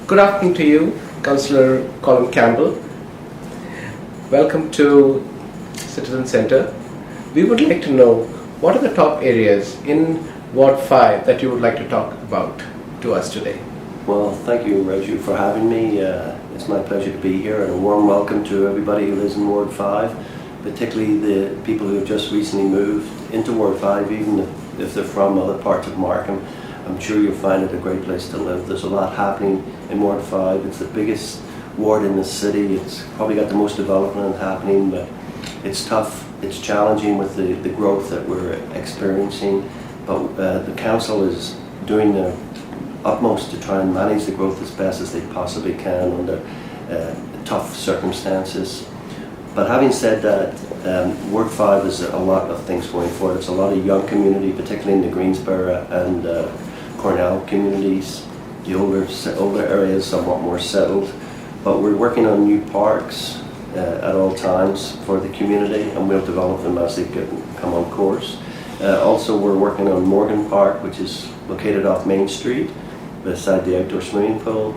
Good afternoon to you, Councillor Colin Campbell. Welcome to Citizen Centre. We would like to know what are the top areas in Ward 5 that you would like to talk about to us today. Well, thank you, Raju, for having me. It's my pleasure to be here, and a warm welcome to everybody who lives in Ward 5, particularly the people who have just recently moved into Ward 5, even if they're from other parts of Markham. I'm sure you'll find it a great place to live. There's a lot happening in Ward 5. It's the biggest ward in the city. It's probably got the most development happening, but it's tough. It's challenging with the growth that we're experiencing. But the council is doing their utmost to try and manage the growth as best as they possibly can under tough circumstances. But having said that, Ward 5 is a lot of things going forward. It's a lot of young community, particularly in the Greensboro and Cornell communities. The older areas somewhat more settled. But we're working on new parks at all times for the community, and we'll develop them as they come on course. Also, we're working on Morgan Park, which is located off Main Street beside the outdoor swimming pool.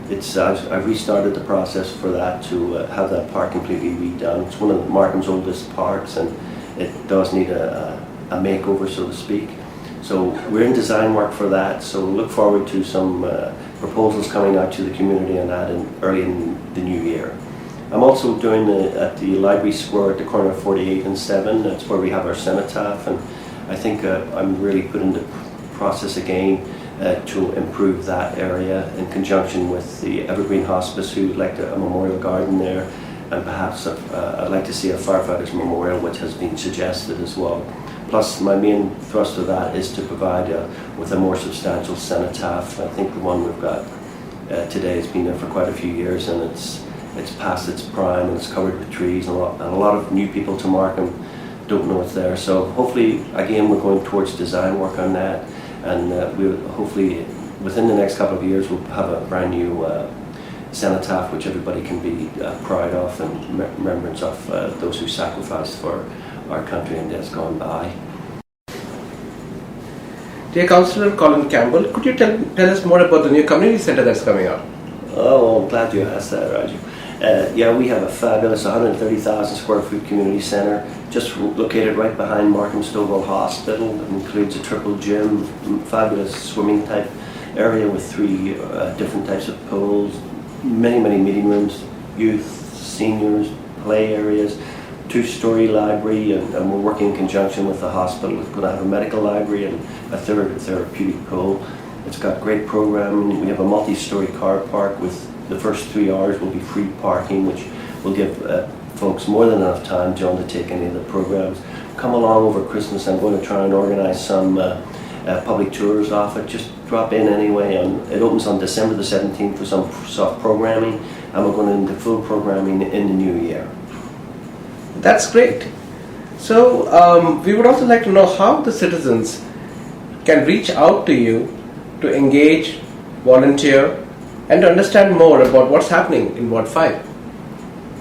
I've restarted the process for that to have that park completely redone. It's one of Markham's oldest parks, and it does need a makeover, so to speak. So we're in design work for that, so look forward to some proposals coming out to the community on that early in the new year. I'm also doing at the Library Square at the corner of 48 and 7. That's where we have our cenotaph, and I think I'm really putting the process again to improve that area in conjunction with the Evergreen Hospice, who would like a memorial garden there, and perhaps I'd like to see a firefighters memorial, which has been suggested as well. Plus, my main thrust of that is to provide with a more substantial cenotaph. I think the one we've got today has been there for quite a few years, and it's past its prime, and it's covered with trees, and a lot of new people to Markham don't know it's there. So hopefully, again, we're going towards design work on that, and we'll hopefully within the next couple of years we'll have a brand new cenotaph which everybody can be proud of, and remembrance of those who sacrificed for our country in days gone by. Dear Councillor Colin Campbell, could you tell us more about the new community centre that's coming up? Oh, I'm glad you asked that, Raju. Yeah, we have a fabulous 130,000 square foot community centre just located right behind Markham Stouffville Hospital. It includes a triple gym, fabulous swimming type area with 3 different types of pools, many meeting rooms, youth, seniors, play areas, 2-story library, and we're working in conjunction with the hospital. It's going to have a medical library and a therapeutic pool. It's got great programming. We have a multi-story car park with the first 3 hours will be free parking, which will give folks more than enough time to undertake any of the programs. Come along over Christmas. I'm going to try and organize some public tours off it. Just drop in anyway. It opens on December the 17th for some soft programming, and we're going into full programming in the new year. That's great. So we would also like to know how the citizens can reach out to you to engage, volunteer, and to understand more about what's happening in Ward 5.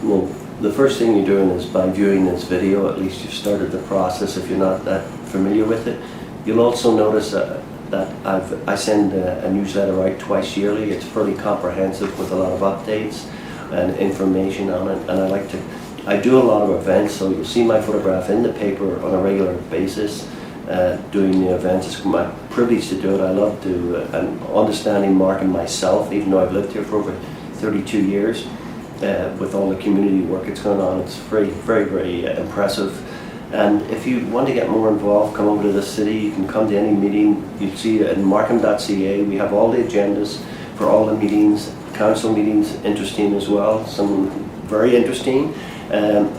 Well, the first thing you're doing is by viewing this video. At least you've started the process if you're not that familiar with it. You'll also notice that I send a newsletter out twice yearly. It's fairly comprehensive with a lot of updates and information on it, and I do a lot of events, so you'll see my photograph in the paper on a regular basis doing the events. It's my privilege to do it. I love to, and understanding Markham myself, even though I've lived here for over 32 years, with all the community work that's going on. It's very impressive. And if you want to get more involved, come over to the city. You can come to any meeting. You'll see at markham.ca we have all the agendas for all the meetings, council meetings, interesting as well, some very interesting.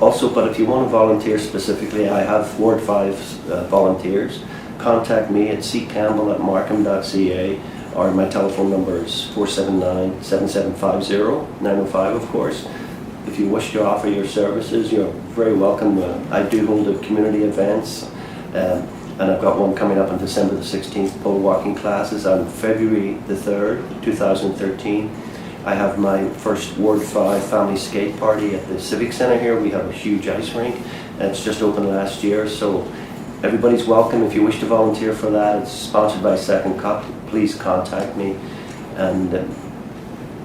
Also, but if you want to volunteer specifically, I have Ward 5 volunteers. Contact me at ccampbell@markham.ca, or my telephone number is 479-7750-905, of course. If you wish to offer your services, you're very welcome. I do hold community events, and I've got one coming up on December the 16th, pole walking classes. On February the 3rd, 2013, I have my first Ward 5 family skate party at the Civic Centre here. We have a huge ice rink, and it's just opened last year, so everybody's welcome. If you wish to volunteer for that, it's sponsored by Second Cup. Please contact me, and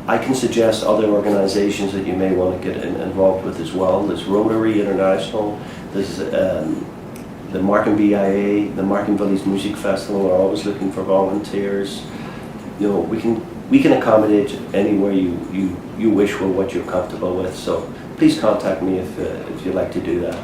I can suggest other organisations that you may want to get involved with as well. There's Rotary International, there's the Markham BIA, the Markham Village Music Festival are always looking for volunteers. You know, we can accommodate anywhere you wish for what you're comfortable with. So please contact me if you'd like to do that.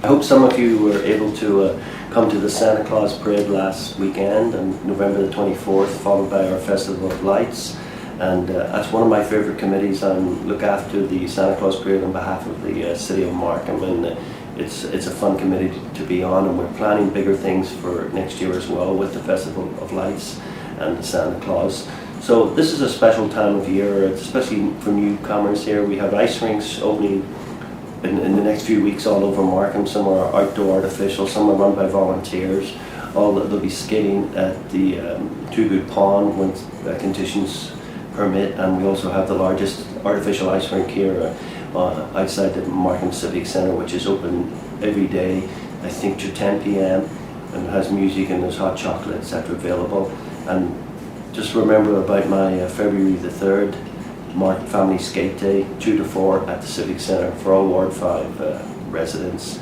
I hope some of you were able to come to the Santa Claus Parade last weekend on November the 24th, followed by our Festival of Lights. And that's one of my favourite committees. I look after the Santa Claus Parade on behalf of the City of Markham, and it's a fun committee to be on, and we're planning bigger things for next year as well with the Festival of Lights and the Santa Claus. So this is a special time of year, especially for newcomers here. We have ice rinks opening in the next few weeks all over Markham. Some are outdoor artificial, some are run by volunteers. They'll be skating at the Too Good Pond when conditions permit, and we also have the largest artificial ice rink here outside the Markham Civic Centre, which is open every day, I think, to 10 p.m. and has music and there's hot chocolate, etc. available. And just remember about my February the 3rd Markham Family Skate Day, 2 to 4 at the Civic Centre for all Ward 5 residents.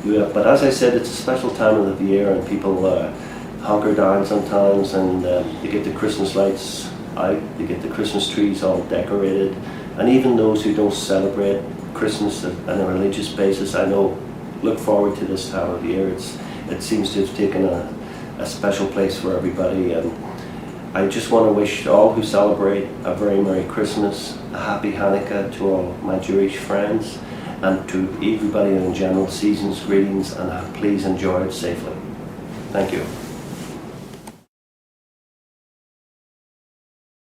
Yeah, but as I said, it's a special time of the year, and people hunker down sometimes, and you get the Christmas lights out, you get the Christmas trees all decorated, and even those who don't celebrate Christmas on a religious basis, I know, look forward to this time of year. It seems to have taken a special place for everybody, and I just want to wish all who celebrate a very Merry Christmas, a Happy Hanukkah to all my Jewish friends, and to everybody in general, season's greetings, and please enjoy it safely. Thank you.